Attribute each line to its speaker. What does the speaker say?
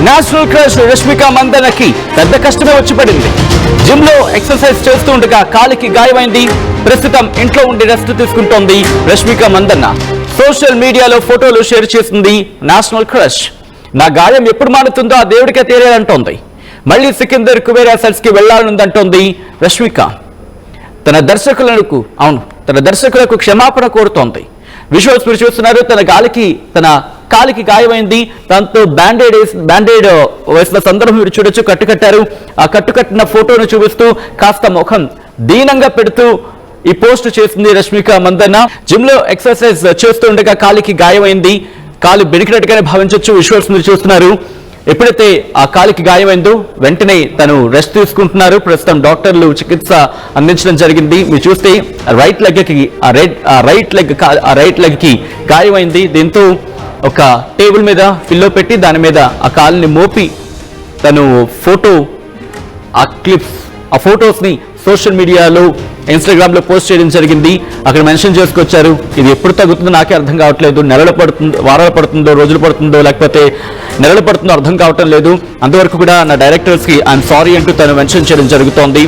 Speaker 1: National crush Rashmika మందనకి పెద్ద కష్టమే వచ్చి పడింది. జిమ్ లో ఎక్సర్సైజ్ చేస్తూ ఉండగా కాలికి గాయమైంది. ప్రస్తుతం ఇంట్లో ఉండి రెస్ట్ తీసుకుంటోంది రష్మిక మందన్న. సోషల్ మీడియాలో ఫోటోలు షేర్ చేసింది నేషనల్ క్రష్. నా గాయం ఎప్పుడు మానుతుందో ఆ దేవుడికే తెలియాలంటోంది. మళ్లీ సికిందర్ కుబేరా సెట్స్ కి వెళ్లాలనుందంటోంది రష్మిక. తన దర్శకులకు క్షమాపణ కోరుతోంది. విజువల్స్ మీరు చూస్తున్నారు. తన కాలికి గాయమైంది. దాంతో బ్యాండేడ్ వేసిన సందర్భం మీరు చూడొచ్చు. కట్టుకట్టారు. ఆ కట్టుకట్టిన ఫోటోను చూపిస్తూ కాస్త ముఖం దీనంగా పెడుతూ ఈ పోస్ట్ చేసింది రష్మిక మందన్న. జిమ్ లో ఎక్సర్సైజ్ చేస్తూ ఉండగా కాలికి గాయమైంది. కాలు బెనికినట్టుగానే భావించవచ్చు. విజువల్స్ మీరు చూస్తున్నారు. ఎప్పుడైతే ఆ కాలికి గాయమైందో వెంటనే తను రెస్ట్ తీసుకుంటున్నారు. ప్రస్తుతం డాక్టర్లు చికిత్స అందించడం జరిగింది. మీరు చూస్తే రైట్ లెగ్ కి గాయమైంది. దీంతో ఒక టేబుల్ మీద పిల్లో పెట్టి దాని మీద ఆ కాలుని మోపి తను ఆ ఫొటోస్ ని సోషల్ మీడియాలో ఇన్స్టాగ్రామ్ లో పోస్ట్ చేయడం జరిగింది. అక్కడ మెన్షన్ చేసుకొచ్చారు. ఇది ఎప్పుడు తగ్గుతుందో నాకే అర్థం కావట్లేదు. వారాలు పడుతుందో, రోజులు పడుతుందో, లేకపోతే నెలలు పడుతుందో అర్థం కావటం లేదు. అంతవరకు కూడా నా డైరెక్టర్స్ కి ఐఎమ్ సారీ అంటూ తను మెన్షన్ చేయడం జరుగుతోంది.